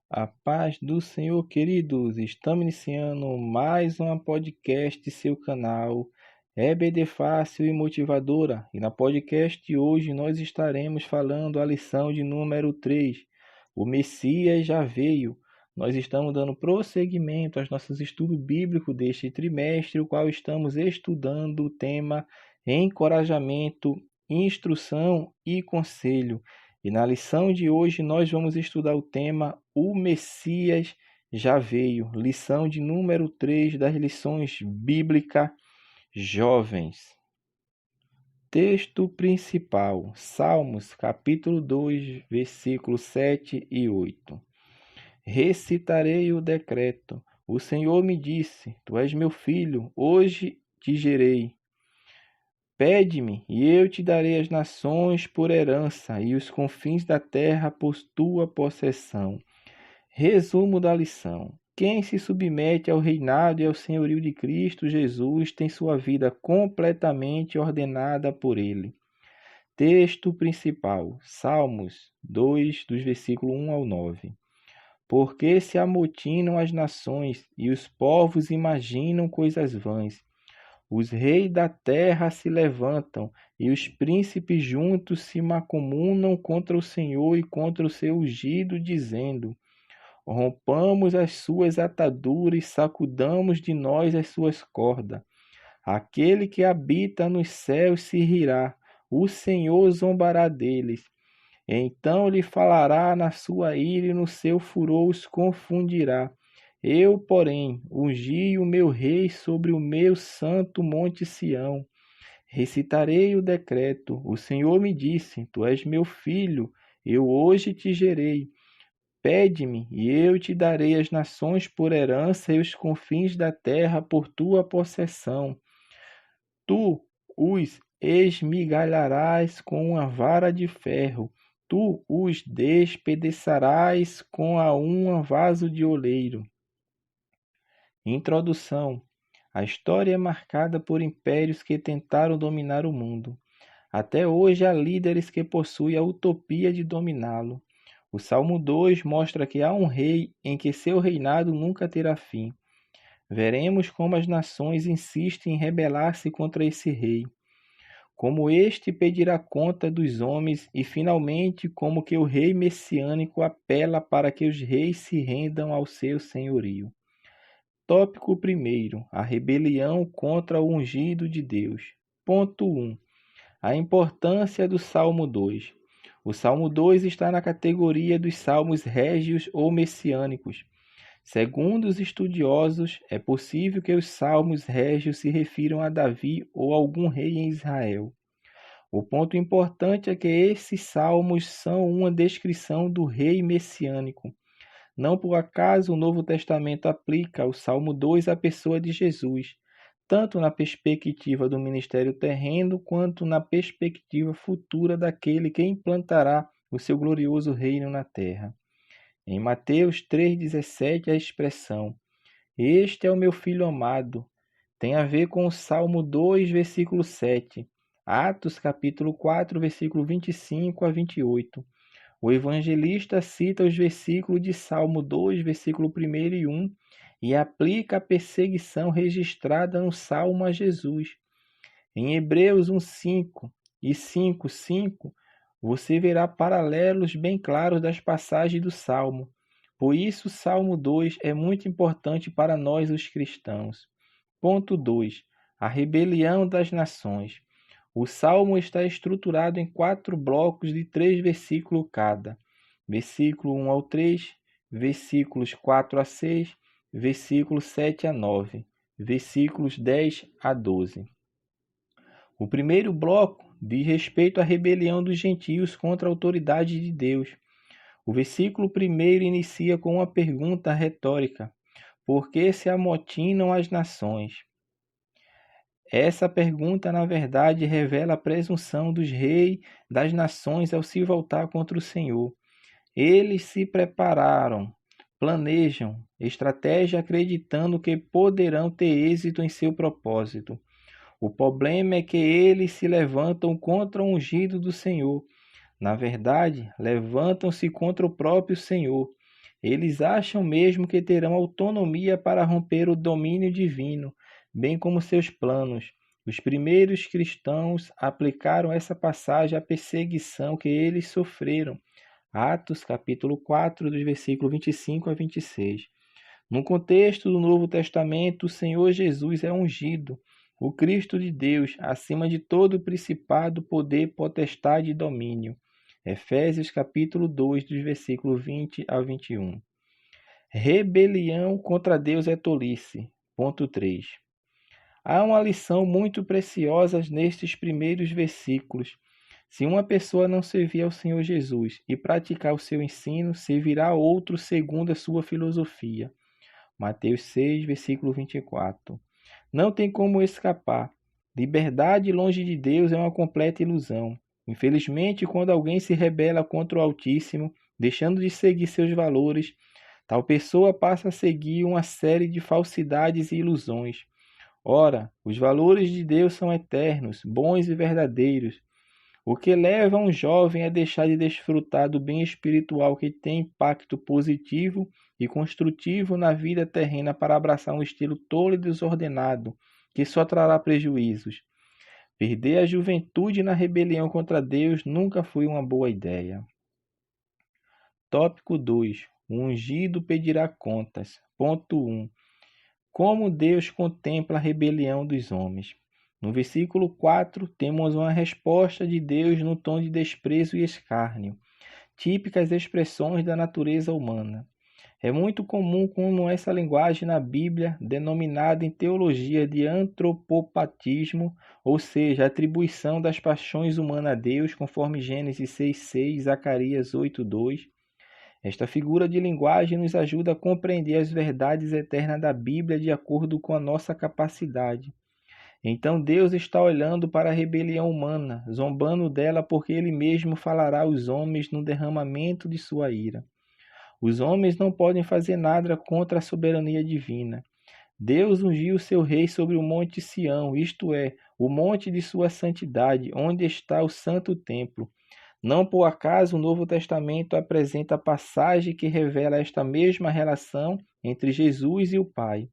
A paz do Senhor, queridos. Estamos iniciando mais um podcast, seu canal EBD Fácil e Motivadora. E na podcast de hoje nós estaremos falando a lição de número 3. O Messias já veio. Nós estamos dando prosseguimento aos nossos estudos bíblicos deste trimestre, o qual estamos estudando o tema encorajamento, instrução e conselho. E na lição de hoje nós vamos estudar o tema O Messias já veio, lição de número 3 das lições bíblicas jovens. Texto principal, Salmos, capítulo 2, versículos 7 e 8. Recitarei o decreto. O Senhor me disse: Tu és meu filho, hoje te gerei. Pede-me, e eu te darei as nações por herança e os confins da terra por tua possessão. Resumo da lição. Quem se submete ao reinado e ao senhorio de Cristo Jesus tem sua vida completamente ordenada por ele. Texto principal, Salmos 2, dos versículos 1 ao 9. Porque se amotinam as nações e os povos imaginam coisas vãs. Os reis da terra se levantam, e os príncipes juntos se macomunam contra o Senhor e contra o seu ungido, dizendo: Rompamos as suas ataduras e sacudamos de nós as suas cordas. Aquele que habita nos céus se rirá, o Senhor zombará deles. Então lhe falará na sua ira e no seu furor os confundirá. Eu, porém, ungi o meu rei sobre o meu santo monte Sião. Recitarei o decreto. O Senhor me disse: Tu és meu filho, eu hoje te gerei. Pede-me, e eu te darei as nações por herança e os confins da terra por tua possessão. Tu os esmigalharás com uma vara de ferro, tu os despedaçarás com um vaso de oleiro. Introdução. A história é marcada por impérios que tentaram dominar o mundo. Até hoje há líderes que possuem a utopia de dominá-lo. O Salmo 2 mostra que há um rei em que seu reinado nunca terá fim. Veremos como as nações insistem em rebelar-se contra esse rei. Como este pedirá conta dos homens e, finalmente, como que o rei messiânico apela para que os reis se rendam ao seu senhorio. Tópico 1. A rebelião contra o ungido de Deus. Ponto 1. A importância do Salmo 2. O Salmo 2 está na categoria dos salmos régios ou messiânicos. Segundo os estudiosos, é possível que os salmos régios se refiram a Davi ou algum rei em Israel. O ponto importante é que esses salmos são uma descrição do rei messiânico. Não por acaso o Novo Testamento aplica o Salmo 2 à pessoa de Jesus, tanto na perspectiva do ministério terreno, quanto na perspectiva futura daquele que implantará o seu glorioso reino na terra. Em Mateus 3,17, a expressão "Este é o meu filho amado" tem a ver com o Salmo 2, versículo 7, Atos capítulo 4, versículo 25 a 28. O evangelista cita os versículos de Salmo 2, versículo 1 e 1, e aplica a perseguição registrada no Salmo a Jesus. Em Hebreus 1:5 e 5:5, você verá paralelos bem claros das passagens do Salmo. Por isso, o Salmo 2 é muito importante para nós, os cristãos. Ponto 2. A rebelião das nações. O Salmo está estruturado em 4 blocos de 3 versículos cada. Versículo 1 ao 3, versículos 4 a 6, versículos 7 a 9, versículos 10 a 12. O primeiro bloco diz respeito à rebelião dos gentios contra a autoridade de Deus. O versículo 1 inicia com uma pergunta retórica: por que se amotinam as nações? Essa pergunta, na verdade, revela a presunção dos reis das nações ao se voltar contra o Senhor. Eles se prepararam, planejam, estratégia acreditando que poderão ter êxito em seu propósito. O problema é que eles se levantam contra o ungido do Senhor. Na verdade, levantam-se contra o próprio Senhor. Eles acham mesmo que terão autonomia para romper o domínio divino, bem como seus planos. Os primeiros cristãos aplicaram essa passagem à perseguição que eles sofreram. Atos, capítulo 4, dos versículos 25 a 26. No contexto do Novo Testamento, o Senhor Jesus é ungido, o Cristo de Deus, acima de todo principado, poder, potestade e domínio. Efésios capítulo 2, dos versículos 20 a 21. Rebelião contra Deus é tolice. Ponto 3. Há uma lição muito preciosa nestes primeiros versículos. Se uma pessoa não servir ao Senhor Jesus e praticar o seu ensino, servirá a outro segundo a sua filosofia. Mateus 6, versículo 24. Não tem como escapar. Liberdade longe de Deus é uma completa ilusão. Infelizmente, quando alguém se rebela contra o Altíssimo, deixando de seguir seus valores, tal pessoa passa a seguir uma série de falsidades e ilusões. Ora, os valores de Deus são eternos, bons e verdadeiros. O que leva um jovem a deixar de desfrutar do bem espiritual que tem impacto positivo e construtivo na vida terrena para abraçar um estilo tolo e desordenado, que só trará prejuízos. Perder a juventude na rebelião contra Deus nunca foi uma boa ideia. Tópico 2. O ungido pedirá contas. Ponto 1. Como Deus contempla a rebelião dos homens. No versículo 4, temos uma resposta de Deus no tom de desprezo e escárnio, típicas expressões da natureza humana. É muito comum como essa linguagem na Bíblia, denominada em teologia de antropopatismo, ou seja, atribuição das paixões humanas a Deus, conforme Gênesis 6:6, Zacarias 8:2. Esta figura de linguagem nos ajuda a compreender as verdades eternas da Bíblia de acordo com a nossa capacidade. Então Deus está olhando para a rebelião humana, zombando dela porque Ele mesmo falará aos homens no derramamento de sua ira. Os homens não podem fazer nada contra a soberania divina. Deus ungiu seu rei sobre o monte Sião, isto é, o monte de sua santidade, onde está o santo templo. Não por acaso o Novo Testamento apresenta a passagem que revela esta mesma relação entre Jesus e o Pai.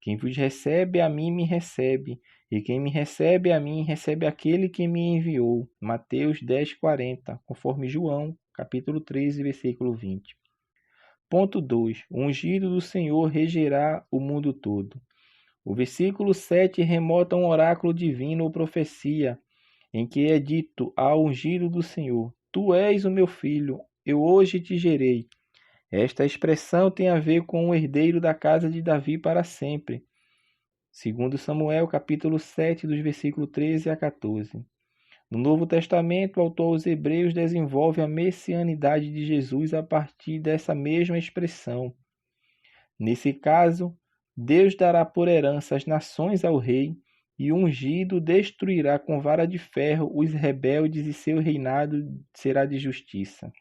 Quem vos recebe a mim me recebe, e quem me recebe a mim recebe aquele que me enviou. Mateus 10:40, conforme João, capítulo 13, versículo 20. Ponto 2. O ungido do Senhor regerá o mundo todo. O versículo 7 remota um oráculo divino ou profecia, em que é dito ao ungido do Senhor: Tu és o meu filho, eu hoje te gerei. Esta expressão tem a ver com o herdeiro da casa de Davi para sempre. Segundo Samuel, capítulo 7, dos versículos 13 a 14. No Novo Testamento, o autor aos Hebreus desenvolve a messianidade de Jesus a partir dessa mesma expressão. Nesse caso, Deus dará por herança as nações ao rei, e o ungido destruirá com vara de ferro os rebeldes e seu reinado será de justiça.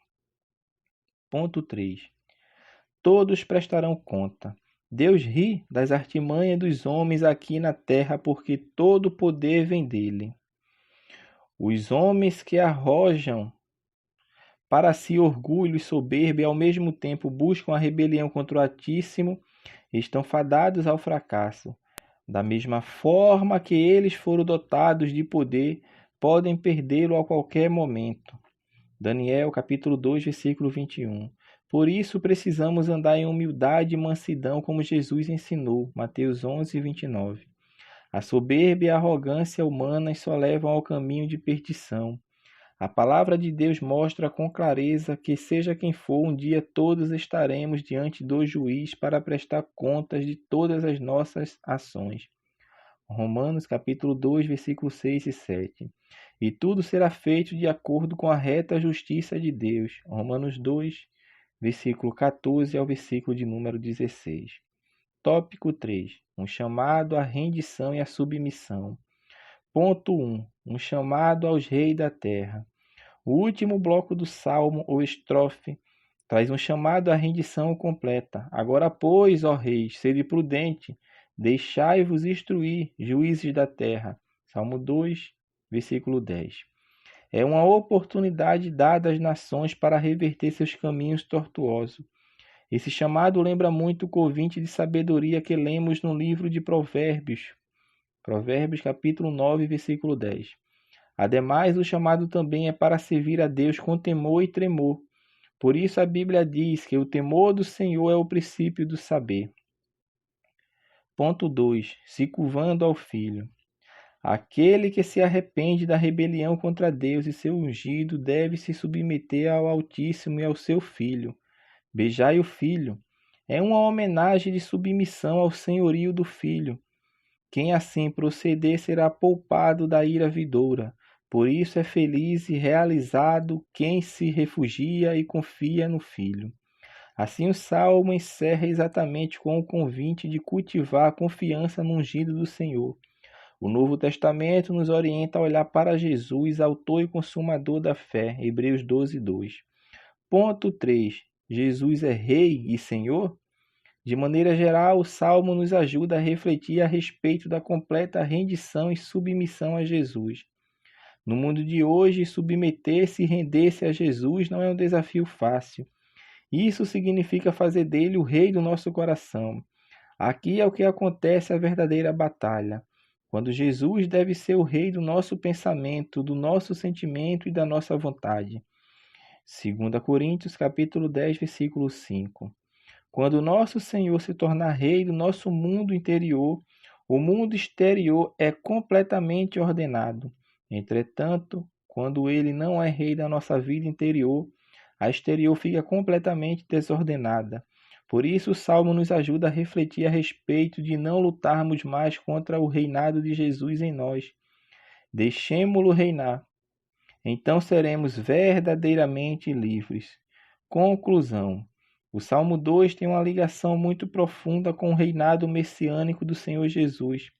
Ponto 3. Todos prestarão conta. Deus ri das artimanhas dos homens aqui na terra, porque todo o poder vem dele. Os homens que arrojam para si orgulho e soberba e ao mesmo tempo buscam a rebelião contra o Altíssimo estão fadados ao fracasso. Da mesma forma que eles foram dotados de poder, podem perdê-lo a qualquer momento. Daniel, capítulo 2, versículo 21. Por isso precisamos andar em humildade e mansidão, como Jesus ensinou. Mateus 11, 29. A soberba e a arrogância humanas só levam ao caminho de perdição. A palavra de Deus mostra com clareza que, seja quem for, um dia todos estaremos diante do juiz para prestar contas de todas as nossas ações. Romanos capítulo 2, versículos 6 e 7. E tudo será feito de acordo com a reta justiça de Deus. Romanos 2, versículo 14 ao versículo de número 16. Tópico 3. Um chamado à rendição e à submissão. Ponto 1. Um chamado aos reis da terra. O último bloco do salmo, ou estrofe, traz um chamado à rendição completa. Agora, pois, ó reis, sede prudente, deixai-vos instruir, juízes da terra. Salmo 2, versículo 10. É uma oportunidade dada às nações para reverter seus caminhos tortuosos. Esse chamado lembra muito o convite de sabedoria que lemos no livro de Provérbios. Provérbios capítulo 9, versículo 10. Ademais, o chamado também é para servir a Deus com temor e tremor. Por isso a Bíblia diz que o temor do Senhor é o princípio do saber. Ponto 2. Se curvando ao Filho. Aquele que se arrepende da rebelião contra Deus e seu ungido deve se submeter ao Altíssimo e ao seu Filho. Beijai o Filho. É uma homenagem de submissão ao senhorio do Filho. Quem assim proceder será poupado da ira vindoura. Por isso é feliz e realizado quem se refugia e confia no Filho. Assim o Salmo encerra exatamente com o convite de cultivar a confiança no ungido do Senhor. O Novo Testamento nos orienta a olhar para Jesus, autor e consumador da fé. Hebreus 12, 2. Ponto 3. Jesus é Rei e Senhor? De maneira geral, o Salmo nos ajuda a refletir a respeito da completa rendição e submissão a Jesus. No mundo de hoje, submeter-se e render-se a Jesus não é um desafio fácil. Isso significa fazer dele o rei do nosso coração. Aqui é o que acontece a verdadeira batalha, quando Jesus deve ser o rei do nosso pensamento, do nosso sentimento e da nossa vontade. 2 Coríntios capítulo 10, versículo 5. Quando nosso Senhor se tornar rei do nosso mundo interior, o mundo exterior é completamente ordenado. Entretanto, quando ele não é rei da nossa vida interior, a exterior fica completamente desordenada. Por isso, o Salmo nos ajuda a refletir a respeito de não lutarmos mais contra o reinado de Jesus em nós. Deixemo-lo reinar. Então seremos verdadeiramente livres. Conclusão. O Salmo 2 tem uma ligação muito profunda com o reinado messiânico do Senhor Jesus.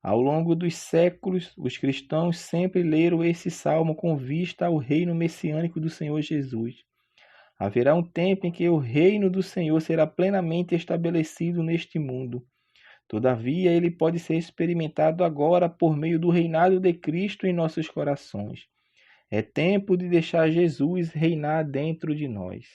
Ao longo dos séculos, os cristãos sempre leram esse salmo com vista ao reino messiânico do Senhor Jesus. Haverá um tempo em que o reino do Senhor será plenamente estabelecido neste mundo. Todavia, ele pode ser experimentado agora por meio do reinado de Cristo em nossos corações. É tempo de deixar Jesus reinar dentro de nós.